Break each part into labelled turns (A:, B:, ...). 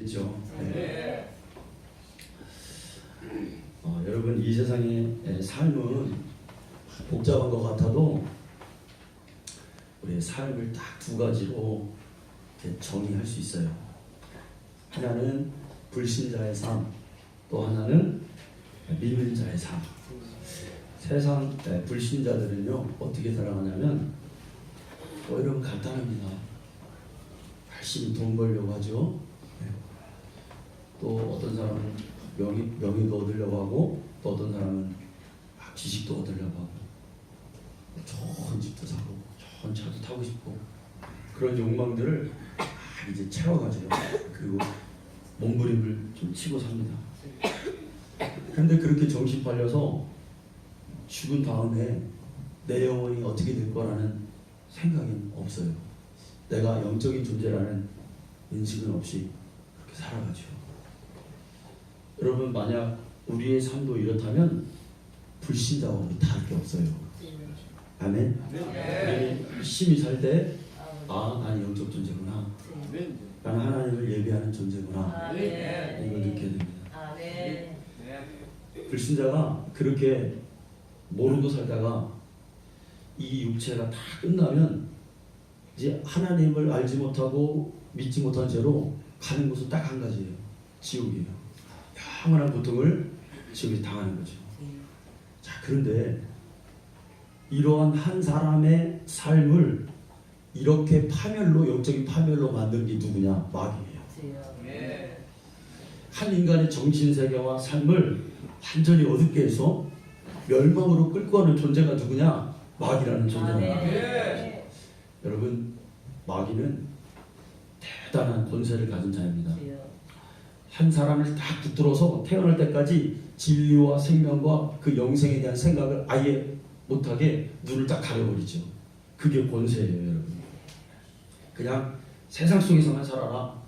A: 있죠. 네. 여러분, 이 세상의 삶은 복잡한 것 같아도 우리의 삶을 딱 두 가지로 이렇게 정의할 수 있어요. 하나는 불신자의 삶, 또 하나는 믿는 자의 삶. 세상 불신자들은요 어떻게 살아가냐면 여러분 간단합니다. 열심히 돈 벌려고 하죠. 또 어떤 사람은 명예도 얻으려고 하고, 또 어떤 사람은 지식도 얻으려고 하고, 좋은 집도 사고 좋은 차도 타고 싶고, 그런 욕망들을 이제 채워가지고 그리고 몸부림을 좀 치고 삽니다. 그런데 그렇게 정신 팔려서 죽은 다음에 내 영혼이 어떻게 될 거라는 생각은 없어요. 내가 영적인 존재라는 인식은 없이 그렇게 살아가죠. 여러분, 만약 우리의 삶도 이렇다면 불신자와 다를 게 없어요. 아멘. 우리는 열심히 살 때 나는 영적 존재구나, 나는 하나님을 예배하는 존재구나, 이걸 느껴야 됩니다. 불신자가 그렇게 모르고 살다가 이 육체가 다 끝나면 이제 하나님을 알지 못하고 믿지 못한 채로 가는 곳은 딱 한 가지예요. 지옥이에요. 영원한 고통을 지옥에 당하는 거죠. 자, 그런데 이러한 한 사람의 삶을 이렇게 파멸로, 영적인 파멸로 만든 게 누구냐? 마귀예요. 한 인간의 정신세계와 삶을 완전히 어둡게 해서 멸망으로 끌고 가는 존재가 누구냐? 마귀라는 존재입니다. 여러분, 마귀는 대단한 권세를 가진 자입니다. 한 사람을 딱 붙들어서 태어날 때까지 진리와 생명과 그 영생에 대한 생각을 아예 못하게 눈을 딱 가려버리죠. 그게 권세예요, 여러분. 그냥 세상 속에서만 살아라,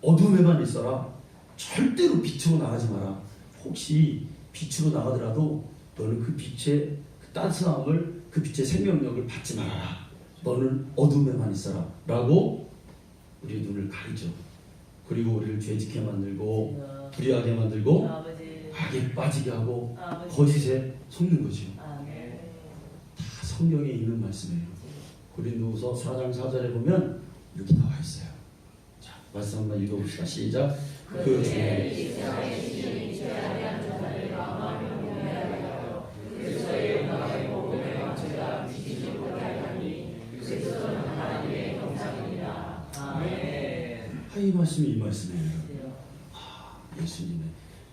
A: 어둠에만 있어라, 절대로 빛으로 나가지 마라. 혹시 빛으로 나가더라도 너는 그 빛의 그 따스함을, 그 빛의 생명력을 받지 말아라. 너는 어둠에만 있어라 라고 우리의 눈을 가리죠. 그리고 우리를 죄짓게 만들고 불의하게 만들고 악에 빠지게 하고 거짓에 속는 거죠. 다 성경에 있는 말씀이에요. 고린도후서 4장 4절에 보면 이렇게 나와 있어요. 자, 말씀 한번 읽어봅시다. 시작. 그 중에 이 말씀이 이 말씀이에요. 예수님의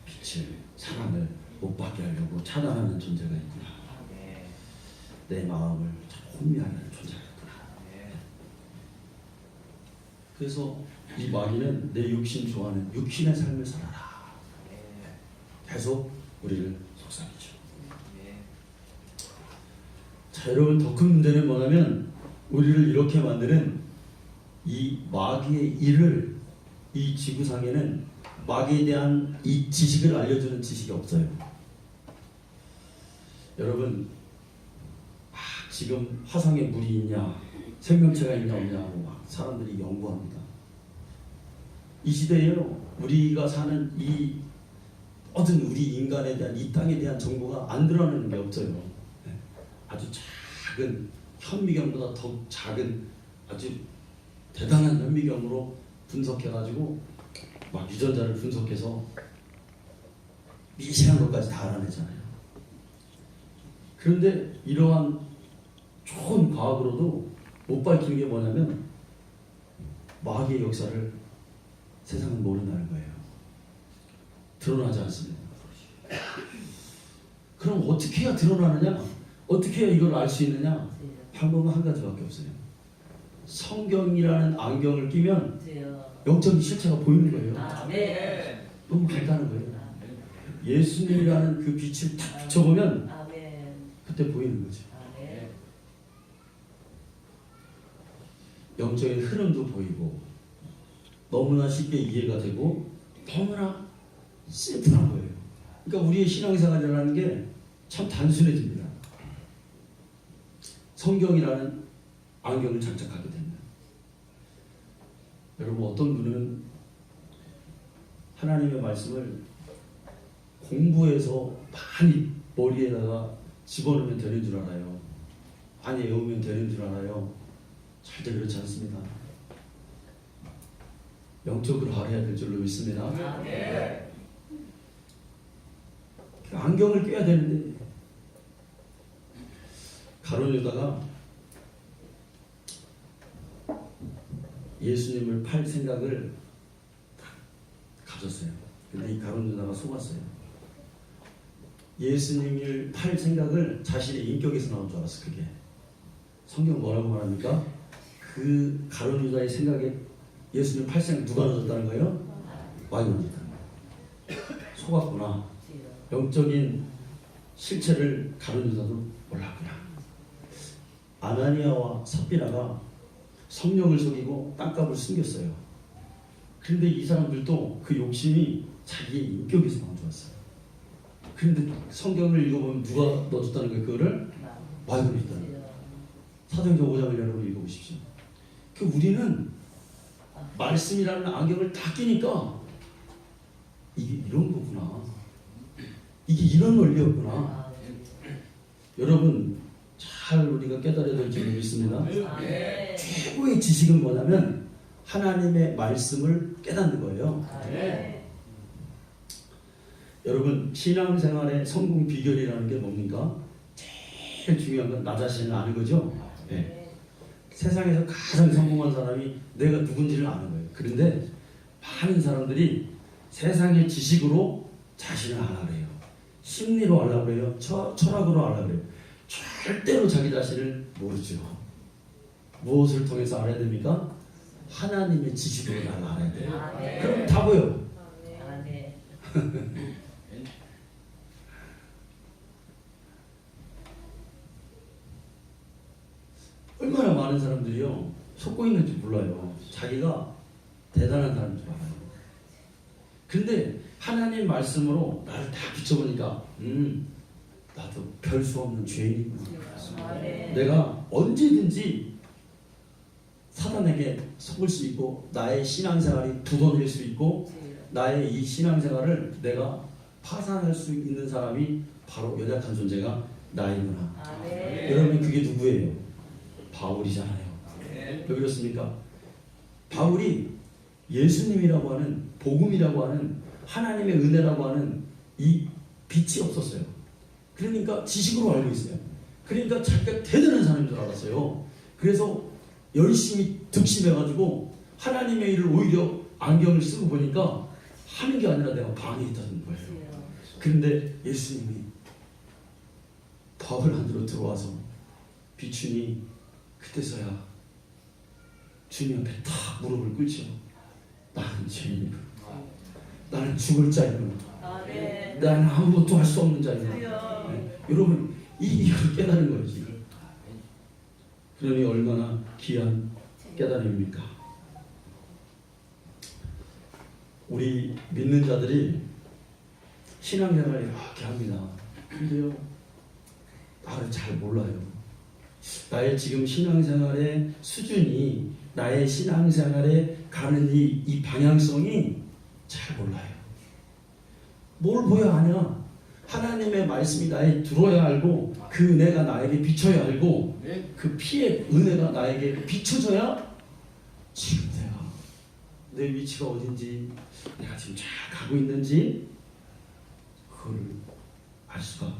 A: 빛을, 사랑을 못 받게 하려고 차단하는 존재가 있구나. 내 마음을 혼미하는 존재가 있구나. 그래서 이 마귀는 내 육신 좋아하는 육신의 삶을 살아라. 계속 우리를 속삭이죠. 자, 여러분, 더 큰 문제는 뭐냐면 우리를 이렇게 만드는 이 마귀의 일을, 이 지구상에는 마귀에 대한 이 지식을 알려주는 지식이 없어요. 여러분, 지금 화성에 물이 있냐, 생명체가 있냐 없냐 하고 막 사람들이 연구합니다. 이 시대에요, 우리가 사는 이 모든 우리 인간에 대한, 이 땅에 대한 정보가 안 드러나는 게 없어요. 아주 작은 현미경보다 더 작은 아주 대단한 현미경으로 분석해가지고 막 유전자를 분석해서 미세한 것까지 다 알아내잖아요. 그런데 이러한 좋은 과학으로도 못 밝히는 게 뭐냐면 마귀의 역사를 세상은 모른다는 거예요. 드러나지 않습니다. 그럼 어떻게 해야 드러나느냐? 어떻게 해야 이걸 알 수 있느냐? 방법은 한 가지밖에 없어요. 성경이라는 안경을 끼면 영적인 실체가 보이는 거예요. 너무 간단한 거예요. 예수님이라는 그 빛을 탁 비춰보면 그때 보이는 거죠. 영적인 흐름도 보이고 너무나 쉽게 이해가 되고 너무나 심플한 거예요. 그러니까 우리의 신앙생활이라는 게 참 단순해집니다. 성경이라는 안경을 장착하게 됩니다. 여러분, 어떤 분은 하나님의 말씀을 공부해서 많이 머리에다가 집어넣으면 되는 줄 알아요. 많이 외우면 되는 줄 알아요. 절대 그렇지 않습니다. 영적으로 알아야 될 줄로 믿습니다. 안경을 껴야 되는데 가룟 유다가 예수님을 팔 생각을 가졌어요. 근데 이 가룟 유다가 속았어요. 예수님을 팔 생각을 자신의 인격에서 나온 줄 알았어. 그게 성경 뭐라고 말합니까? 그 가룟 유다의 생각에 예수님 팔 생각 누가 넣어줬다는 거예요? 와인이 넣어줬다는 거예요. 속았구나. 영적인 실체를 가룟 유다도 몰랐구나. 아나니아와 삽비라가 성령을 속이고 땅값을 숨겼어요. 그런데 이 사람들도 그 욕심이 자기의 인격에서 나온 줄 알았어요. 그런데 성경을 읽어보면 누가 넣어줬다는 거예요? 그거를 와인이 넣어줬다는 거예요. 사도행전 5장을 여러분 읽어보십시오. 우리는 말씀이라는 안경을 딱 끼니까 이게 이런 거구나. 이게 이런 원리였구나. 여러분 잘 우리가 깨달아야 될 줄 믿습니다. 최고의 지식은 뭐냐면 하나님의 말씀을 깨닫는 거예요. 여러분 신앙생활의 성공 비결이라는 게 뭡니까? 제일 중요한 건 나 자신을 아는 거죠. 네. 세상에서 가장 성공한 사람이 내가 누군지를 아는 거예요. 그런데 많은 사람들이 세상의 지식으로 자신을 알아야 해요. 심리로 알아야 해요. 철학으로 알아야 해요. 절대로 자기 자신을 모르죠. 무엇을 통해서 알아야 됩니까? 하나님의 지식으로 나를 알아야 돼요. 그럼 다 보여. 얼마나 많은 사람들이요 속고 있는지 몰라요. 자기가 대단한 사람인 줄 알아요. 근데 하나님 말씀으로 나를 다 비춰보니까 나도 별 수 없는 죄인이구나. 내가 언제든지 사단에게 속을 수 있고 나의 신앙생활이 두더질 수 있고 나의 이 신앙생활을 내가 파산할 수 있는 사람이 바로 연약한 존재가 나이구나. 여러분 그게 누구예요? 바울이잖아요. 왜 그렇습니까? 바울이 예수님이라고 하는 복음이라고 하는 하나님의 은혜라고 하는 이 빛이 없었어요. 그러니까 지식으로 알고 있어요. 그러니까 자기가 대단한 사람인 줄 알았어요. 그래서 열심히 득심해가지고 하나님의 일을 오히려 안경을 쓰고 보니까 하는 게 아니라 내가 방해했다는 거예요. 그런데 예수님이 바울 안으로 들어와서 비추니 그때서야 주님 앞에 탁 무릎을 꿇죠. 나는 죄인이구나. 나는 죽을 자이구나. 나는 아무것도 할 수 없는 자이구나. 네. 여러분 이걸 깨달은 거예요 지금. 그러니 얼마나 귀한 깨달음입니까? 우리 믿는 자들이 신앙생활을 이렇게 합니다. 근데요 나를 잘 몰라요. 나의 지금 신앙생활의 수준이 나의 신앙생활에 가는 이 방향성이 잘 몰라요. 뭘 보여야 하냐? 하나님의 말씀이 나에 들어야 알고 그 은혜가 나에게 비춰야 알고 그 피의 은혜가 나에게 비춰져야 지금 내가 내 위치가 어딘지 내가 지금 잘 가고 있는지 그걸 알 수가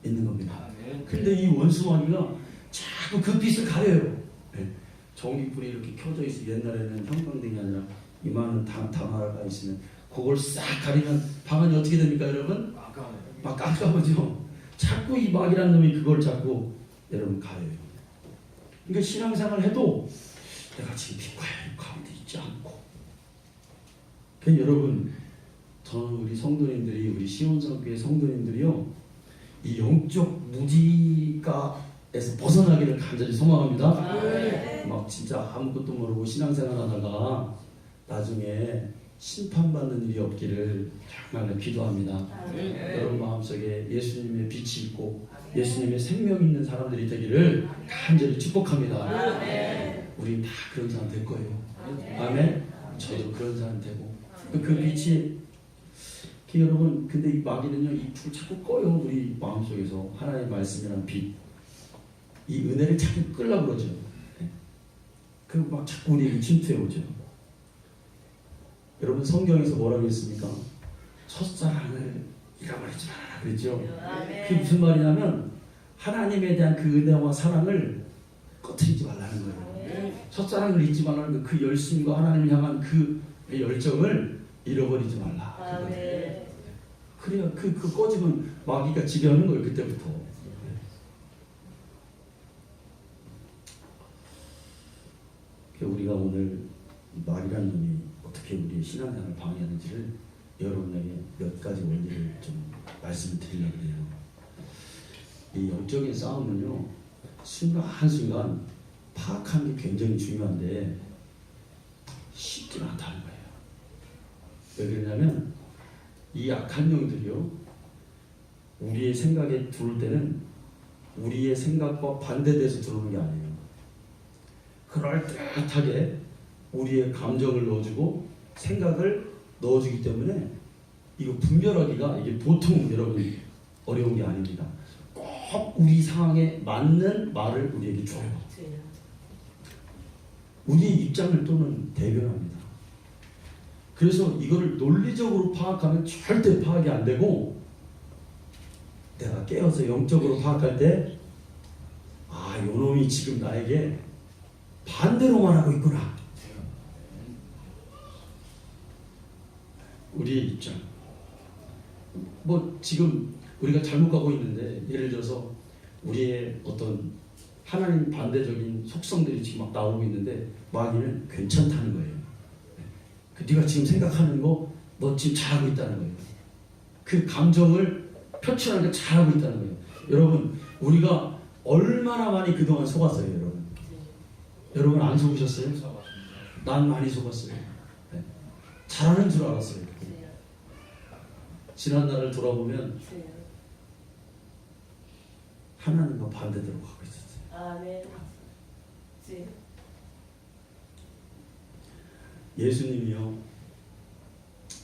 A: 있는 겁니다. 근데 이 원수마귀가 자꾸 그 빛을 가려요. 전기불이 이렇게 켜져 있어. 옛날에는 형광등이 아니라 이만한 단화가 있으면 그걸 싹 가리면 방안이 어떻게 됩니까 여러분? 막 깜깜하죠. 자꾸 이 마귀라는 놈이 그걸 자꾸 여러분 가려요. 그러니까 신앙생활 해도 내가 지금 빛과의 가운데 있지 않고. 그러니까 여러분 저는 우리 성도님들이 우리 시온성교회 성도님들이요 이 영적 무지가에서 벗어나기를 간절히 소망합니다. 막 진짜 아무것도 모르고 신앙생활 하다가 나중에 심판받는 일이 없기를 정말 기도합니다. 여러분 마음속에 예수님의 빛이 있고 예수님의 생명이 있는 사람들이 되기를 간절히 축복합니다. 우린 다 그런 사람 될 거예요. 아멘. 저도 그런 사람 되고 그 빛이 여러분, 근데 이 마귀는요, 이 불을 자꾸 꺼요. 우리 마음속에서 하나님의 말씀이라는 빛, 이 은혜를 자꾸 끌려고 그러죠. 그리고 막 자꾸 우리에게 침투해 오죠. 여러분, 성경에서 뭐라고 했습니까? 첫사랑을 잃어버리지 마라 그랬죠. 그게 무슨 말이냐면 하나님에 대한 그 은혜와 사랑을 꺼트리지 말라는 거예요. 첫사랑을 잊지 말라는 그 열심과 하나님을 향한 그 열정을 잃어버리지 말라. 그래야 그 꺼지면 마귀가 지배하는 거예요. 그때부터. 우리가 오늘 마귀라는 놈이 어떻게 우리의 신앙생활을 방해하는지를 여러분에게 몇 가지 원리를 좀 말씀을 드리려고 해요. 이 영적인 싸움은요, 순간 한순간 파악하는 게 굉장히 중요한데 쉽지는 않다는 거예요. 왜 그러냐면 이 악한 영들이요, 우리의 생각에 들어올 때는 우리의 생각과 반대돼서 들어오는 게 아니에요. 그럴듯하게 우리의 감정을 넣어주고 생각을 넣어주기 때문에 이거 분별하기가 이게 보통 여러분 어려운 게 아닙니다. 꼭 우리 상황에 맞는 말을 우리에게 줘요. 우리의 입장을 또는 대변합니다. 그래서 이거를 논리적으로 파악하면 절대 파악이 안 되고, 내가 깨어서 영적으로 파악할 때 아, 요 놈이 지금 나에게 반대로 말하고 있구나. 우리의 입장. 뭐 지금 우리가 잘못 가고 있는데, 예를 들어서 우리의 어떤 하나님 반대적인 속성들이 지금 막 나오고 있는데 마귀는 괜찮다는 거예요. 네가 지금 생각하는 거 너 지금 잘하고 있다는 거예요. 그 감정을 표출하는 게 잘하고 있다는 거예요. 여러분, 우리가 얼마나 많이 그동안 속았어요. 여러분 안 속으셨어요? 난 많이 속았어요. 네. 잘하는 줄 알았어요. 지난 날을 돌아보면 하나님과 반대대로 가고 있었어요. 예수님이요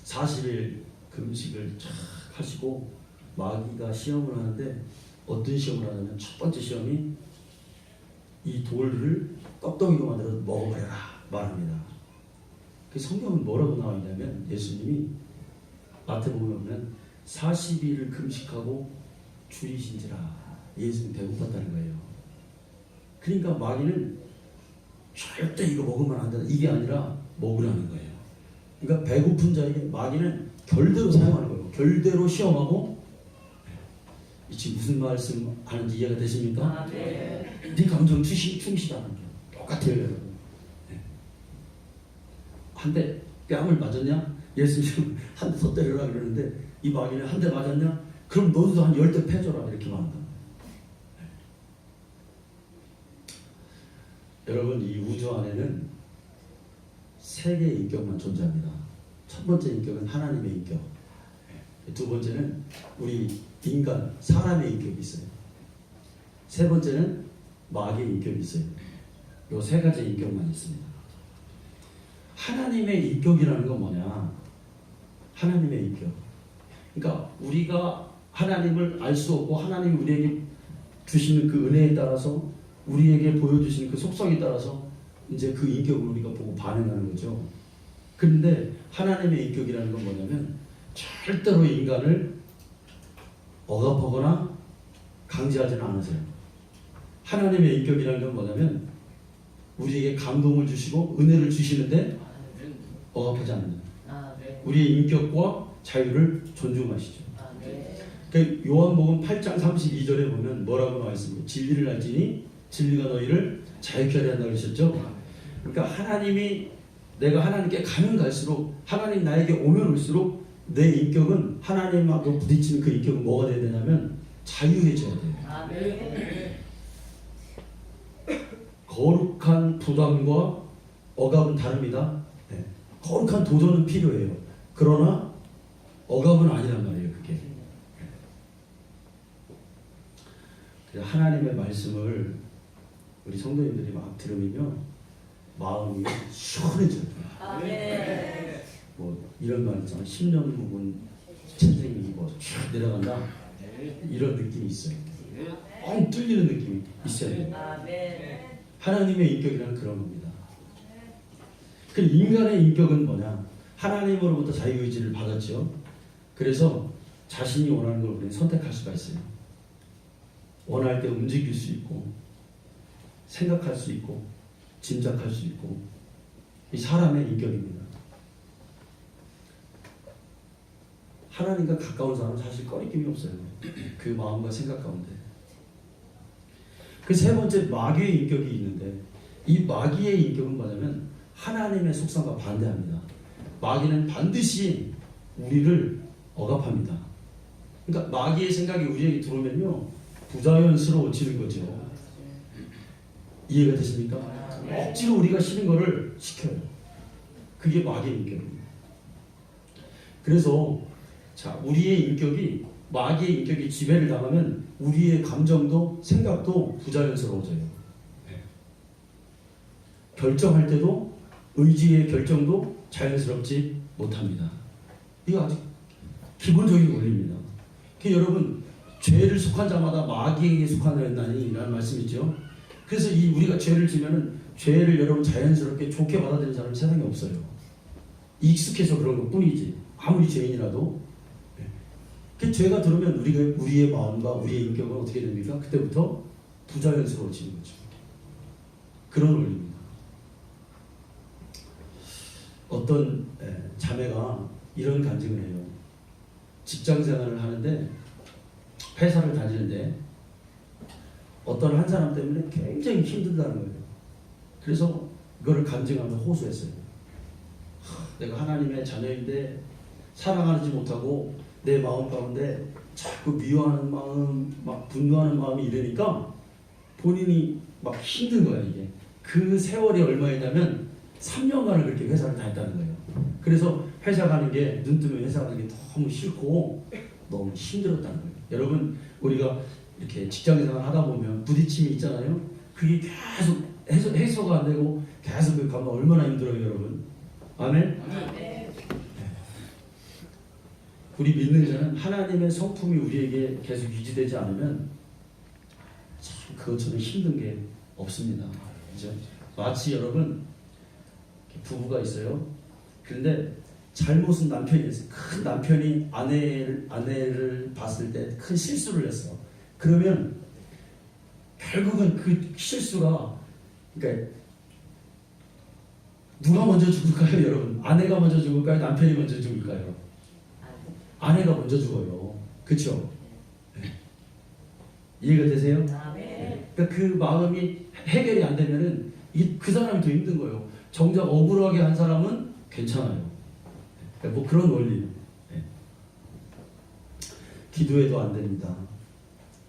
A: 40일 금식을 쫙 하시고 마귀가 시험을 하는데, 어떤 시험을 하냐면 첫 번째 시험이 이 돌을 떡덩이로 만들어서 먹어버려라 말합니다. 그 성경은 뭐라고 나와 있냐면, 예수님이 마태복음에 보면 40일을 금식하고 줄이신지라, 예수님 배고팠다는 거예요. 그러니까 마귀는 절대 이거 먹으면 안 된다, 이게 아니라 먹으라는 거예요. 그러니까 배고픈 자에게 마귀는 결대로 사용하는 거예요. 결대로 시험하고. 지금 무슨 말씀 하는지 이해가 되십니까? 네 감정 충실하는 게 똑같아요, 여러분. 한 대 뺨을 맞았냐? 예수님 한 대 더 때려라 그러는데, 이 마귀는 한 대 맞았냐? 그럼 너도 한 10대 패줘라 이렇게 말한다. 여러분, 이 우주 안에는 세 개의 인격만 존재합니다. 첫 번째 인격은 하나님의 인격, 두 번째는 우리 인간, 사람의 인격이 있어요. 세 번째는 마귀의 인격이 있어요. 이 세 가지 인격만 있습니다. 하나님의 인격이라는 건 뭐냐? 하나님의 인격. 그러니까 우리가 하나님을 알 수 없고, 하나님이 우리에게 주시는 그 은혜에 따라서, 우리에게 보여주시는 그 속성에 따라서 이제 그 인격을 우리가 보고 반응하는 거죠. 그런데 하나님의 인격이라는 건 뭐냐면, 절대로 인간을 억압하거나 강제하지는 않으세요. 하나님의 인격이라는 건 뭐냐면, 우리에게 감동을 주시고 은혜를 주시는데 억압하지 않는, 우리의 인격과 자유를 존중하시죠. 그러니까 요한복음 8장 32절에 보면 뭐라고 나와 있습니까? 진리를 알지니 진리가 너희를 자유케 하려 한다고 하셨죠. 그러니까 하나님이, 내가 하나님께 가면 갈수록, 하나님 나에게 오면 올수록 내 인격은, 하나님하고 부딪히는 그 인격은 뭐가 돼야 되냐면 자유해져야 돼요. 거룩한 부담과 억압은 다릅니다. 네. 거룩한 도전은 필요해요. 그러나 억압은 아니란 말이에요. 그게. 하나님의 말씀을 우리 성도님들이 막 들으면요, 마음이 시원해져요. 뭐 이런 말 있잖아요. 10년 묵은 천생이 입어 쭉 내려간다. 이런 느낌이 있어요. 뻥 뚫리는 느낌이 있어야 돼요. 하나님의 인격이란 그런 겁니다. 그 인간의 인격은 뭐냐? 하나님으로부터 자유의지를 받았죠. 그래서 자신이 원하는 걸 우리는 선택할 수가 있어요. 원할 때 움직일 수 있고 생각할 수 있고 짐작할 수 있고 이 사람의 인격입니다. 하나님과 가까운 사람은 사실 꺼리낌이 없어요. 그 마음과 생각 가운데. 그 세 번째 마귀의 인격이 있는데 이 마귀의 인격은 뭐냐면 하나님의 속성과 반대합니다. 마귀는 반드시 우리를 억압합니다. 그러니까 마귀의 생각이 우리에게 들어오면요 부자연스러워지는 거죠. 이해가 되십니까? 억지로 우리가 싫은 거를 시켜요. 그게 마귀의 인격입니다. 그래서 자 우리의 인격이 마귀의 인격이 지배를 당하면 우리의 감정도 생각도 부자연스러워져요. 결정할 때도 의지의 결정도 자연스럽지 못합니다. 이거 아주 기본적인 원리입니다. 여러분 죄를 속한 자마다 마귀에게 속하나니 라는 말씀이 있죠. 그래서 우리가 죄를 지면은 죄를 여러분 자연스럽게 좋게 받아들이는 사람은 세상에 없어요. 익숙해서 그런 것 뿐이지. 아무리 죄인이라도. 그 죄가 들어오면 우리의 마음과 우리의 인격은 어떻게 됩니까? 그때부터 부자연스러워지는 거죠. 그런 원리입니다. 어떤 자매가 이런 간증을 해요. 직장 생활을 하는데 회사를 다니는데 어떤 한 사람 때문에 굉장히 힘들다는 거예요. 그래서 그거를 간증하며 호소했어요. 내가 하나님의 자녀인데 사랑하지 못하고 내 마음 가운데 자꾸 미워하는 마음, 막 분노하는 마음이 이러니까 본인이 막 힘든 거야 이게. 그 세월이 얼마였냐면 3년간을 그렇게 회사를 다녔다는 거예요. 그래서 회사 가는 게 눈 뜨면 회사 가는 게 너무 싫고 너무 힘들었다는 거예요. 여러분 우리가 이렇게 직장생활 하다 보면 부딪힘이 있잖아요. 그게 계속 해소가 안 되고 계속 그 가면 얼마나 힘들어요 여러분. 아멘? 우리 믿는 자는 하나님의 성품이 우리에게 계속 유지되지 않으면 참 그것처럼 힘든 게 없습니다. 그죠? 마치 여러분 부부가 있어요. 그런데 잘못은 남편이 했어요. 큰 남편이 아내를 봤을 때 큰 실수를 했어. 그러면 결국은 그 실수가 그러니까 누가 먼저 죽을까요, 여러분? 아내가 먼저 죽을까요? 남편이 먼저 죽을까요? 아내가 먼저 죽어요. 그렇죠? 네. 이해가 되세요? 네. 그러니까 그 마음이 해결이 안 되면은 그 사람이 더 힘든 거예요. 정작 억울하게 한 사람은 괜찮아요. 그러니까 뭐 그런 원리. 네. 기도해도 안 됩니다.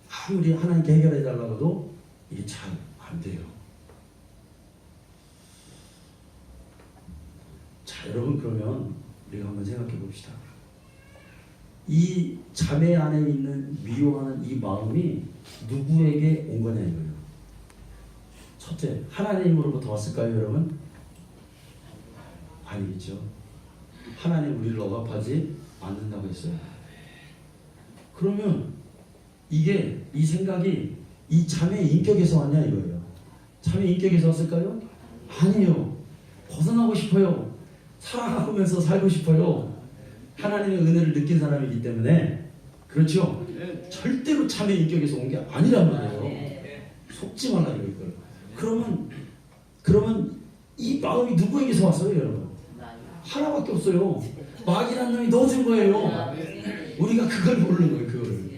A: 아무리 하나님께 해결해 달라고 해도 이게 잘 안 돼요. 자, 여러분 그러면 우리가 한번 생각해 봅시다. 이 자매 안에 있는 미워하는 이 마음이 누구에게 온 거냐 이거예요. 첫째, 하나님으로부터 왔을까요, 여러분? 아니겠죠. 하나님 우리를 억압하지 않는다고 했어요. 그러면 이 생각이 이 자매의 인격에서 왔냐 이거예요. 자매의 인격에서 왔을까요? 아니에요. 벗어나고 싶어요. 사랑하면서 살고 싶어요. 하나님의 은혜를 느낀 사람이기 때문에. 그렇죠? 절대로 자매의 인격에서 온 게 아니란 말이에요. 속지 말라 이거예요. 그러면 이 마음이 누구에게서 왔어요, 여러분? 하나밖에 없어요. 마귀라는 놈이 넣어준 거예요. 우리가 그걸 모르는 거예요, 그거를.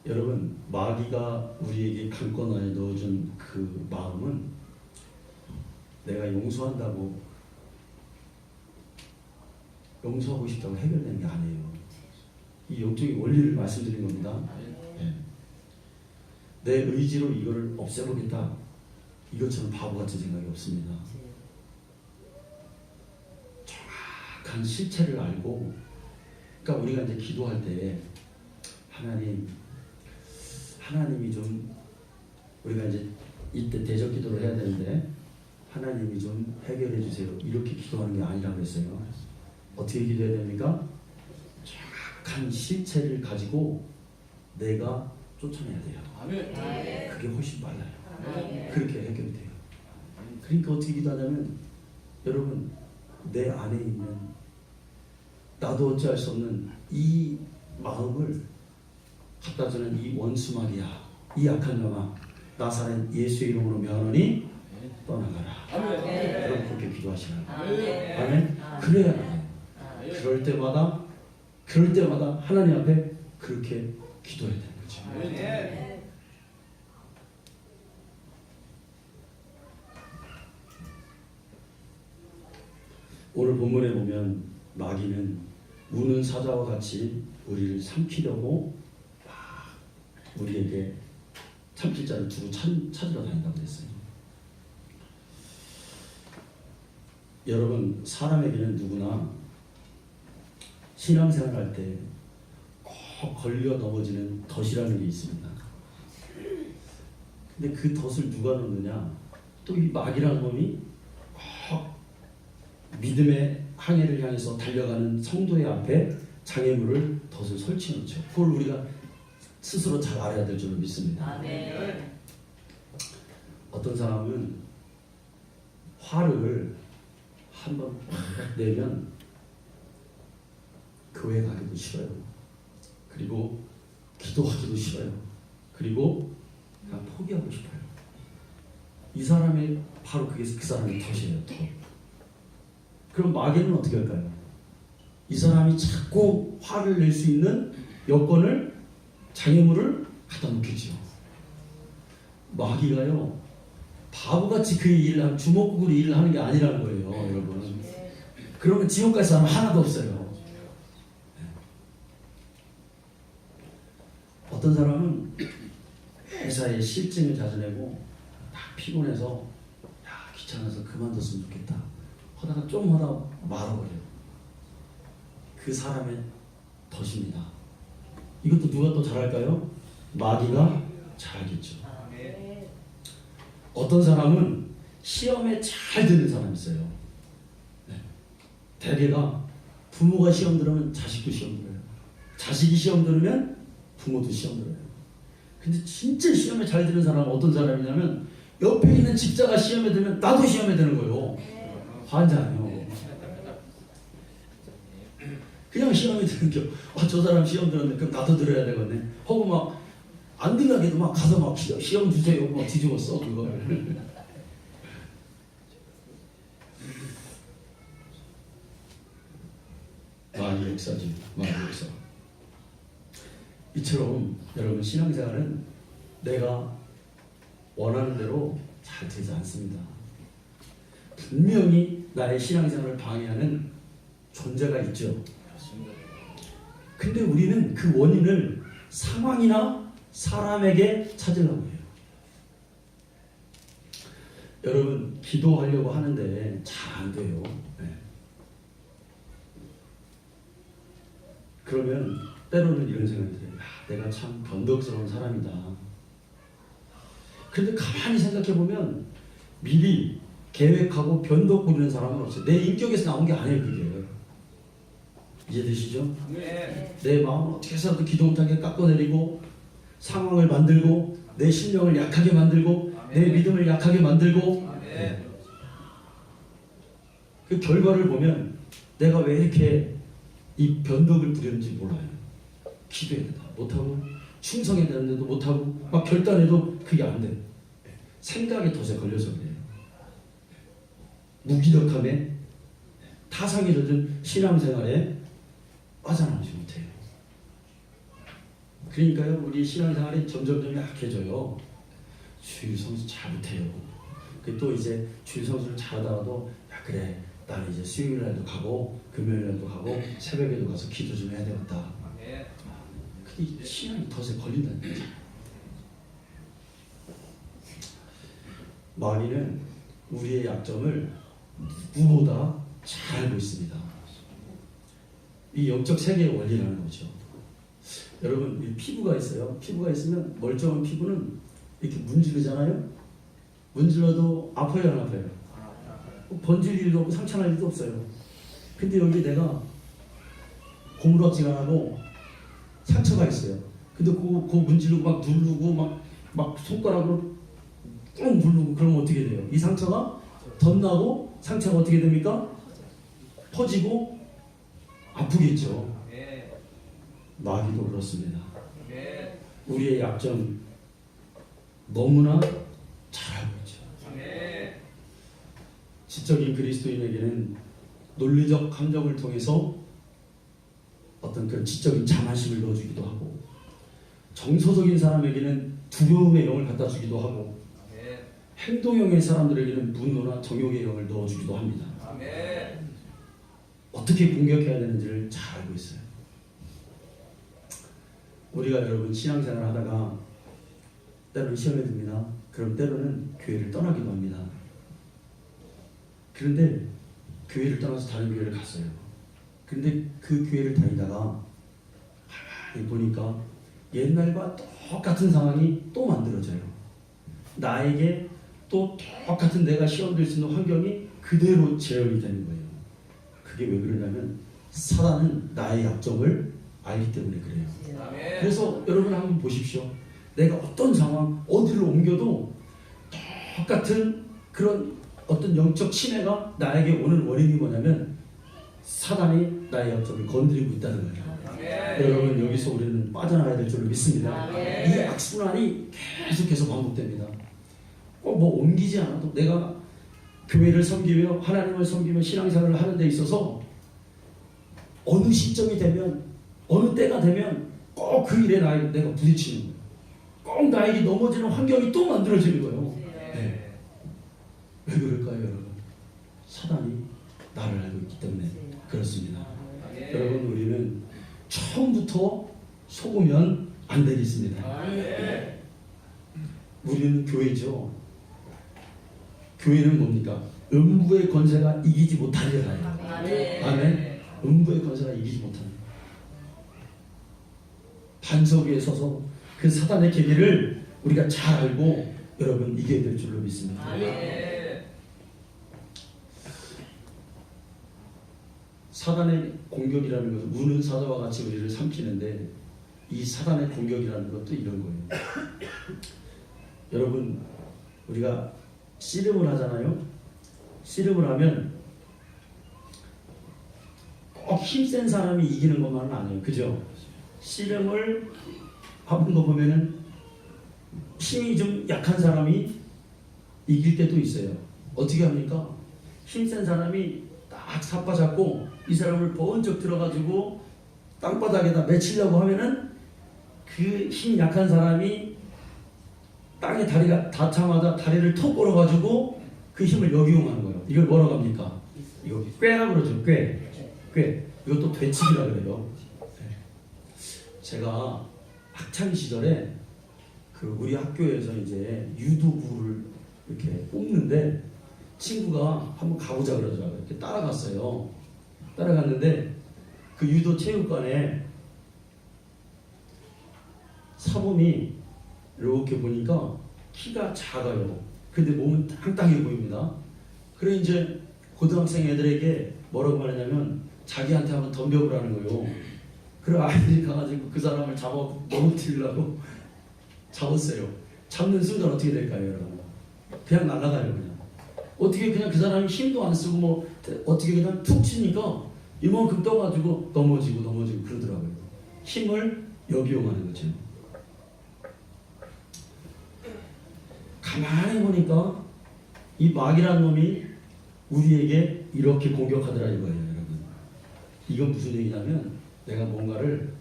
A: 여러분, 마귀가 우리에게 강권 안에 넣어준 그 마음은 내가 용서하고 싶다고 해결되는 게 아니에요. 이 영적인 원리를 말씀드린 겁니다. 네. 내 의지로 이거를 없애보겠다. 이것처럼 바보같은 생각이 없습니다. 정확한 실체를 알고, 그러니까 우리가 이제 기도할 때 하나님이 좀 우리가 이제 이때 대적 기도를 해야 되는데 하나님이 좀 해결해 주세요. 이렇게 기도하는 게 아니라고 했어요. 어떻게 기도해야 됩니까? 정확한 실체를 가지고 내가 쫓아내야 돼요. 그게 훨씬 빨라요. 그렇게 해결이 돼요. 그러니까 어떻게 기도하냐면 여러분 내 안에 있는 나도 어찌할 수 없는 이 마음을 갖다 주는 이 원수마귀야, 이 약한 놈아, 나사렛 예수의 이름으로 명하노니 떠나가라. 여러분 그렇게 기도하시나요? 아멘. 그래야 나가요. 그럴 때마다 하나님 앞에 그렇게 기도해야 되는 거죠. 오늘 본문에 보면 마귀는 우는 사자와 같이 우리를 삼키려고 막 우리에게 참칠 자를 두고 찾으러 다닌다고 했어요. 여러분 사람에게는 누구나 신앙생활 할 때 꼭 걸려 넘어지는 덫이라는 게 있습니다. 근데 그 덫을 누가 놓느냐? 또 이 마귀라는 놈이 꼭 믿음의 항해를 향해서 달려가는 성도의 앞에 장애물을 덫을 설치해 놓죠. 그걸 우리가 스스로 잘 알아야 될 줄 믿습니다. 어떤 사람은 화를 한번 내면 교회 가기도 싫어요. 그리고 기도하기도 싫어요. 그리고 그냥 포기하고 싶어요. 이 사람의 바로 그게 그 사람의 덫이에요. 덫. 그럼 마귀는 어떻게 할까요? 이 사람이 자꾸 화를 낼 수 있는 여건을 장애물을 갖다 놓겠죠. 마귀가요 바보같이 그 일을 하는 주먹구구로 일을 하는 게 아니라는 거예요, 여러분. 그러면 지옥 갈 사람 하나도 없어요. 어떤 사람은 회사에 실증을 자주 내고 막 피곤해서 귀찮아서 그만뒀으면 좋겠다 하다가 좀 하다 말아버려요. 그 사람의 덫입니다. 이것도 누가 또 잘할까요? 마귀가 잘하겠죠. 어떤 사람은 시험에 잘 드는 사람이 있어요. 대개가 부모가 시험 들으면 자식도 시험 들어요. 자식이 시험 들으면 부모도 시험 들어요. 근데 진짜 시험에 잘 드는 사람은 어떤 사람이냐면 옆에 있는 집사가 시험에 들면 나도 시험에 드는 거예요. 환장해요. 그냥 시험에 드는 게 저 사람 시험 들었네 그럼 나도 들어야 되겠네 하고 막 안 들라게도 막 가서 막 시험 주세요 막 뒤집었어 그걸. 마귀 역사지. 마귀 역사. 이처럼 여러분 신앙생활은 내가 원하는 대로 잘 되지 않습니다. 분명히 나의 신앙생활을 방해하는 존재가 있죠. 근데 우리는 그 원인을 상황이나 사람에게 찾으려고 해요. 여러분 기도하려고 하는데 잘 안 돼요. 그러면 때로는 이런 생각이 들어요. 내가 참 변덕스러운 사람이다. 그런데 가만히 생각해보면 미리 계획하고 변덕 부리는 사람은 없어요. 내 인격에서 나온 게 아니에요. 그게 이해되시죠? 내 마음을 어떻게 해서든 기도 못하게 깎아내리고 상황을 만들고 내 심령을 약하게 만들고 내 믿음을 약하게 만들고 그 결과를 보면 내가 왜 이렇게 이 변덕을 부리는지 몰라요. 기도해야 된다 못하고 충성해야 되는데도 못하고 막 결단해도 그게 안 돼. 생각의 덫에 걸려서 그래요. 무기력함에 타성이 젖은 신앙생활에 빠져나오지 못해요. 그러니까요 우리 신앙생활이 점점 약해져요. 주일 성수 잘 못해요. 또 이제 주일 성수를 잘하다가도 그래 나는 이제 수요일 날도 가고 금요일 날도 가고 새벽에도 가서 기도 좀 해야 되겠다. 근데 신앙이 덫에 걸린다는 거죠. 마귀는 우리의 약점을 누구보다 잘 알고 있습니다. 이 영적 세계의 원리라는 거죠. 여러분 이 피부가 있어요. 피부가 있으면 멀쩡한 피부는 이렇게 문지르잖아요. 문질러도 아파요 안 아파요? 번질 일도 없고 상처날 일도 없어요. 근데 여기 내가 고무락지가 나고 상처가 있어요. 근데 그거 문지르고 막 누르고 막 손가락으로 꾹 누르고 그러면 어떻게 돼요? 이 상처가 덧나고 상처가 어떻게 됩니까? 퍼지고 아프겠죠. 마귀도 그렇습니다. 우리의 약점 너무나 잘 알고 있죠. 지적인 그리스도인에게는 논리적 감정을 통해서 어떤 그런 지적인 자만심을 넣어주기도 하고, 정서적인 사람에게는 두려움의 영을 갖다 주기도 하고, 행동형의 사람들에게는 분노나 정욕의 영을 넣어주기도 합니다. 어떻게 공격해야 되는지를 잘 알고 있어요. 우리가 여러분 신앙생활 하다가 때로는 시험에 듭니다. 그럼 때로는 교회를 떠나기도 합니다. 그런데 교회를 떠나서 다른 교회를 갔어요. 근데 그 교회를 다니다가 가만히 보니까 옛날과 똑같은 상황이 또 만들어져요. 나에게 또 똑같은 내가 시험될 수 있는 환경이 그대로 재현이 되는 거예요. 그게 왜 그러냐면 사단은 나의 약점을 알기 때문에 그래요. 그래서 여러분 한번 보십시오. 내가 어떤 상황, 어디를 옮겨도 똑같은 그런 어떤 영적 침해가 나에게 오는 원인이 뭐냐면 사단이 나의 약점을 건드리고 있다는 거예요. 여러분 여기서 우리는 빠져나가야 될 줄로 믿습니다. 이 악순환이 계속해서 반복됩니다. 꼭 뭐 옮기지 않아도 내가 교회를 섬기며 하나님을 섬기며 신앙생활을 하는 데 있어서 어느 시점이 되면 어느 때가 되면 꼭 그 일에 내가 부딪히는 거예요. 꼭 나에게 넘어지는 환경이 또 만들어지는 거예요. 네. 왜 그럴까요, 여러분? 사단이 나를 알고 있기 때문에 그렇습니다. 여러분 우리는 처음부터 속으면 안 되겠습니다. 우리는 교회죠. 교회는 뭡니까? 음부의 권세가 이기지 못하리라. 아멘. 음부의 권세가 이기지 못하는 반석 위에 서서 그 사단의 계기를 우리가 잘 알고 여러분 이겨야 될 줄로 믿습니다. 사단의 공격이라는 것은 우는 사자와 같이 우리를 삼키는데, 이 사단의 공격이라는 것도 이런 거예요. 여러분 우리가 씨름을 하잖아요. 씨름을 하면 꼭 힘센 사람이 이기는 것만은 아니에요. 그죠? 씨름을 하는 거 보면은 힘이 좀 약한 사람이 이길 때도 있어요. 어떻게 합니까? 힘센 사람이 딱 삿바 잡고 이 사람을 번쩍 들어가지고 땅바닥에다 맺히려고 하면은 그 힘 약한 사람이 땅에 다리가 닿자마자 다리를 톡 걸어가지고 그 힘을 역이용하는 거예요. 이걸 뭐라고 합니까? 이거 꾀라 그러죠. 꾀. 이것도 되치기라 그래요. 제가 학창 시절에 그 우리 학교에서 이제 유도부를 이렇게 뽑는데 친구가 한번 가보자 그러더라고요. 이렇게 따라갔어요. 따라갔는데 그 유도 체육관에 사범이 이렇게 보니까 키가 작아요. 근데 몸은 땅땅해 보입니다. 그래 이제 고등학생 애들에게 뭐라고 말하냐면 자기한테 한번 덤벼보라는 거예요. 그래 아이들이 가가지고 그 사람을 잡아 넘어뜨리려고 잡았어요. 잡는 순간 어떻게 될까요, 여러분? 그냥 날아가요, 그냥. 어떻게 그냥 그 사람이 힘도 안 쓰고 뭐 어떻게 그냥 툭 치니까 이만큼 떠가지고 넘어지고 그러더라고요. 힘을 역이용하는 거죠. 가만히 보니까 이 마귀라는 놈이 우리에게 이렇게 공격하더라 이거예요, 여러분. 이건 무슨 얘기냐면 내가 뭔가를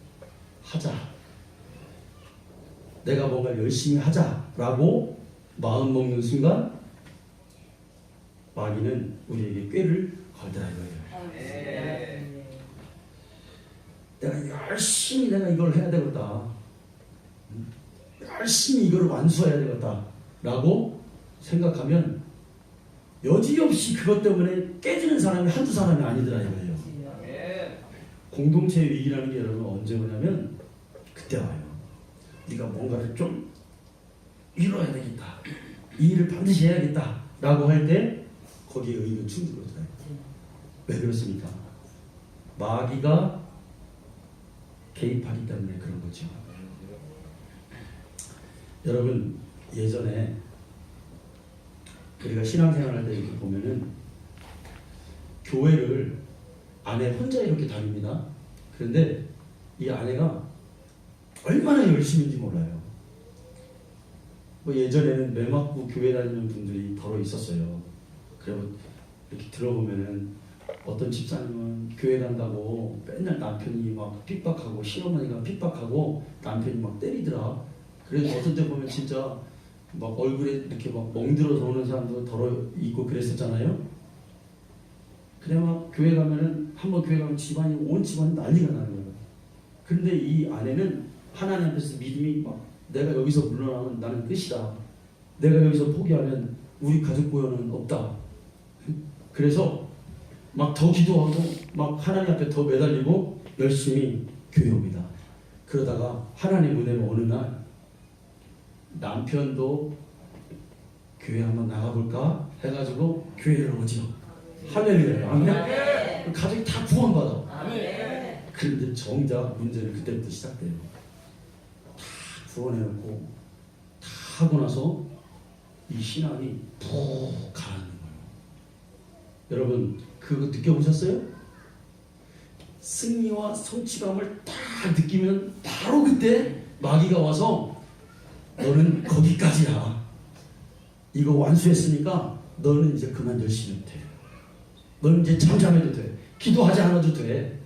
A: 하자, 내가 뭔가 열심히 하자라고 마음 먹는 순간 마귀는 우리에게 꾀를 걸더라 이거예요. 내가 열심히 이걸 해야 되겠다, 열심히 이걸 완수해야 되겠다 라고 생각하면 여지없이 그것 때문에 깨지는 사람이 한두 사람이 아니더라 이거예요. 공동체의 위기라는 게 여러분 언제 오냐면 그때 와요. 네가 뭔가를 좀 이뤄야 되겠다, 이 일을 반드시 해야겠다 라고 할 때 거기에 의는 충돌하잖아요. 왜 그렇습니까? 마귀가 개입하기 때문에 그런 거죠. 여러분, 예전에 우리가 신앙생활할 때 이렇게 보면은 교회를 아내 혼자 이렇게 다닙니다. 그런데 이 아내가 얼마나 열심인지 몰라요. 뭐 예전에는 매 맞고 교회 다니는 분들이 더러 있었어요. 그리고 이렇게 들어보면은 어떤 집사님은 교회 간다고 맨날 남편이 막 핍박하고 시어머니가 핍박하고 남편이 막 때리더라. 그래서 어떤 때 보면 진짜 막 얼굴에 이렇게 막 멍들어서 오는 사람도 더러 있고 그랬었잖아요. 그래 막 교회 가면은 한번 교회 가면 집안이 온 집안이 난리가 나는 거예요. 근데 이 아내는 하나님 앞에서 믿음이 막 내가 여기서 물러나면 나는 끝이다. 내가 여기서 포기하면 우리 가족 구원은 없다. 그래서 막 더 기도하고 막 하나님 앞에 더 매달리고 열심히 교회 옵니다. 그러다가 하나님 은혜로 어느 날 남편도 교회 한번 나가볼까 해가지고 교회를 오죠. 할렐루야. 아멘. 가족이 다 구원받아. 그런데 정작 문제는 그때부터 시작돼요. 다 구원해놓고 다 하고 나서 이 신앙이 푹 가라앉는 거예요. 여러분 그거 느껴보셨어요? 승리와 성취감을 딱 느끼면 바로 그때 마귀가 와서 너는 거기까지야. 이거 완수했으니까 너는 이제 그만 열심히 해도 돼. 너는 이제 잠잠해도 돼. 기도하지 않아도 돼.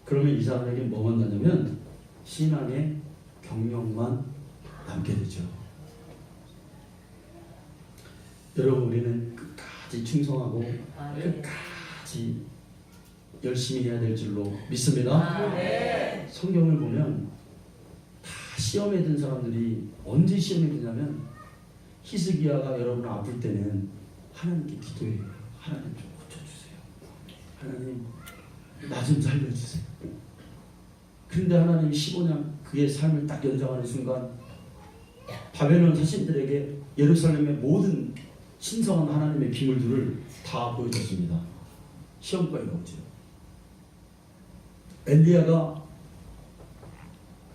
A: 그러면 이 사람에게 뭐만 나냐면 신앙의 경력만 남게 되죠. 여러분 우리는 끝까지 충성하고 끝까지 열심히 해야 될 줄로 믿습니다. 성경을 보면 다 시험에 든 사람들이 언제 시험에 드냐면 히스기야가 여러분 아플 때는 하나님께 기도해요. 하나님 좀 고쳐주세요. 하나님 나 좀 살려주세요. 그런데 하나님이 15년 그의 삶을 딱 연장하는 순간 바벨론 사신들에게 예루살렘의 모든 신성한 하나님의 비밀들을 다 보여줬습니다. 시험거리가 없죠. 엘리야가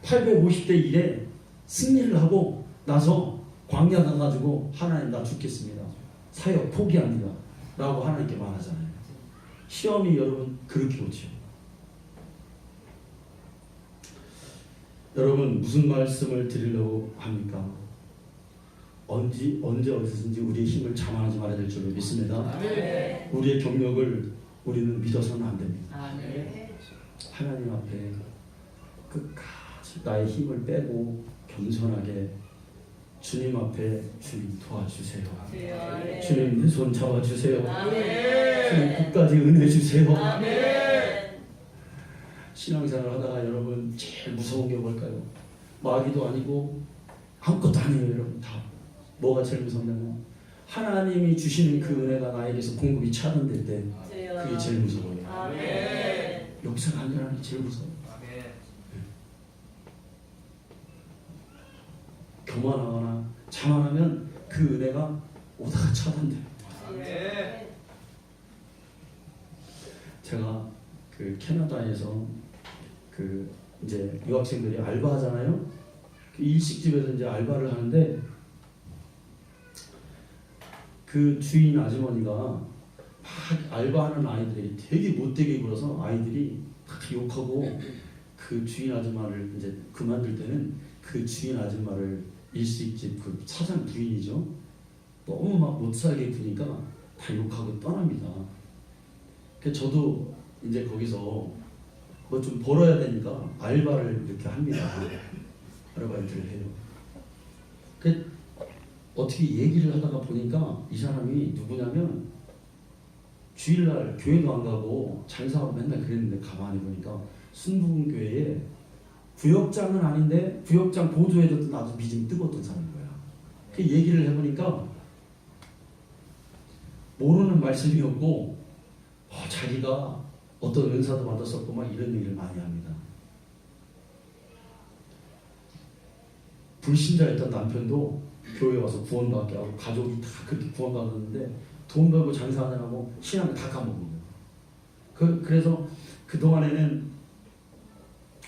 A: 850대 1에 승리를 하고 나서 광야 가가지고 하나님 나 죽겠습니다. 사역 포기합니다. 라고 하나님께 말하잖아요. 시험이 여러분 그렇게 오죠. 여러분 무슨 말씀을 드리려고 합니까? 언제 어디서든지 우리의 힘을 자만하지 말아야 될 줄로 믿습니다.
B: 네.
A: 우리의 경력을 우리는 믿어서는 안 됩니다.
B: 네.
A: 하나님 앞에 끝까지 나의 힘을 빼고 겸손하게 주님 앞에 주님 도와주세요.
B: 네.
A: 주님 내 손 잡아주세요.
B: 네.
A: 주님 끝까지 은혜 주세요.
B: 네.
A: 신앙생활 하다가 여러분 제일 무서운 게 뭘까요? 마귀도 아니고 아무것도 아니에요. 여러분 다 뭐가 제일 무섭냐면 하나님이 주시는 그 은혜가 나에게서 공급이 차단될 때 그게 제일 무서워요.
B: 아멘.
A: 역사가 안 일어나는 게 제일 무서워요. 교만하거나 자만하면 그 은혜가 오다가 차단돼요. 제가 그 캐나다에서 그 이제 유학생들이 알바하잖아요. 그 일식집에서 이제 알바를 하는데 그 주인 아주머니가 막 알바하는 아이들이 되게 못되게 굴어서 아이들이 다 욕하고 그 주인 아줌마를 이제 그만둘 때는 그 주인 아줌마를 일식집 그 사장 부인이죠. 너무 막 못살게 구니까 다 욕하고 떠납니다. 그래서 저도 이제 거기서 뭐 좀 벌어야 되니까 알바를 이렇게 합니다. 아르바이트를 해요. 그 어떻게 얘기를 하다가 보니까 이 사람이 누구냐면 주일날 교회도 안 가고 장사하고 맨날 그랬는데 가만히 보니까 순복음교회에 부역장은 아닌데 부역장 보조해도 나도 믿음이 뜨거웠던 사람인 거야. 그 얘기를 해보니까 모르는 말씀이었고 자기가 어떤 은사도 받았었고 막 이런 얘기를 많이 합니다. 불신자였던 남편도 교회 와서 구원받게 하고 가족이 다 그렇게 구원받았는데 돈 벌고 장사하느라고 신앙을 다 까먹은 거예요. 그래서 그동안에는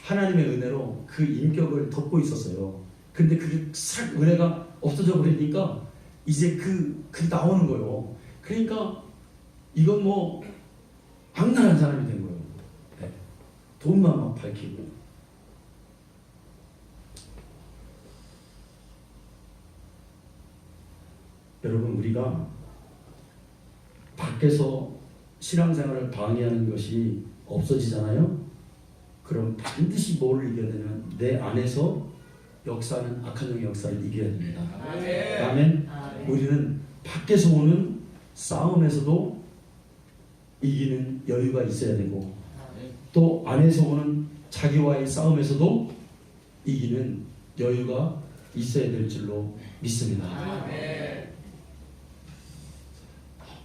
A: 하나님의 은혜로 그 인격을 덮고 있었어요. 근데 그게 싹 은혜가 없어져 버리니까 이제 그게 나오는 거예요. 그러니까 이건 뭐 악랄한 사람이 된 거예요. 네. 돈만 막 밝히고. 여러분, 우리가 밖에서 신앙생활을 방해하는 것이 없어지잖아요. 그럼 반드시 뭐를 이겨야 되냐면 내 안에서 역사는 악한 영의 역사를 이겨야 됩니다. 아멘. 우리는 밖에서 오는 싸움에서도 이기는 여유가 있어야 되고 또 안에서 오는 자기와의 싸움에서도 이기는 여유가 있어야 될 줄로 믿습니다.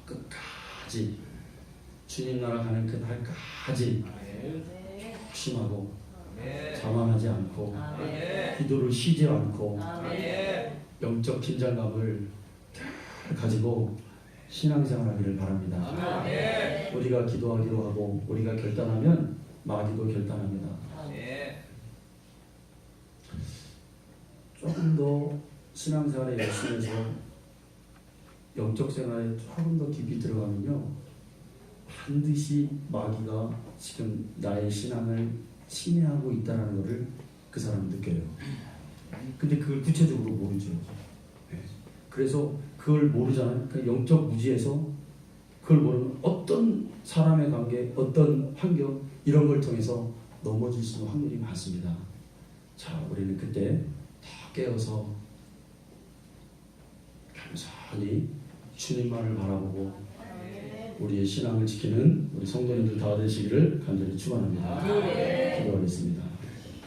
A: 끝까지 주님 나라 가는 그날까지 심하고 자만하지 않고 기도를 쉬지 않고 영적 긴장감을 가지고 신앙생활하기를 바랍니다. 우리가 기도하기로 하고 우리가 결단하면 마귀도 결단합니다. 조금 더 신앙생활에 열심히 해서 영적 생활에 조금 더 깊이 들어가면요 반드시 마귀가 지금 나의 신앙을 침해하고 있다는 것을 그 사람은 느껴요. 근데 그걸 구체적으로 모르죠. 그래서 그걸 모르잖아요. 그 영적 무지에서 그걸 모르면 어떤 사람의 관계, 어떤 환경 이런 걸 통해서 넘어질 수 있는 확률이 많습니다. 자, 우리는 그때 다 깨어서 감사히 주님만을 바라보고 우리의 신앙을 지키는 우리 성도님들 다 되시기를 간절히 축원합니다. 기도하겠습니다.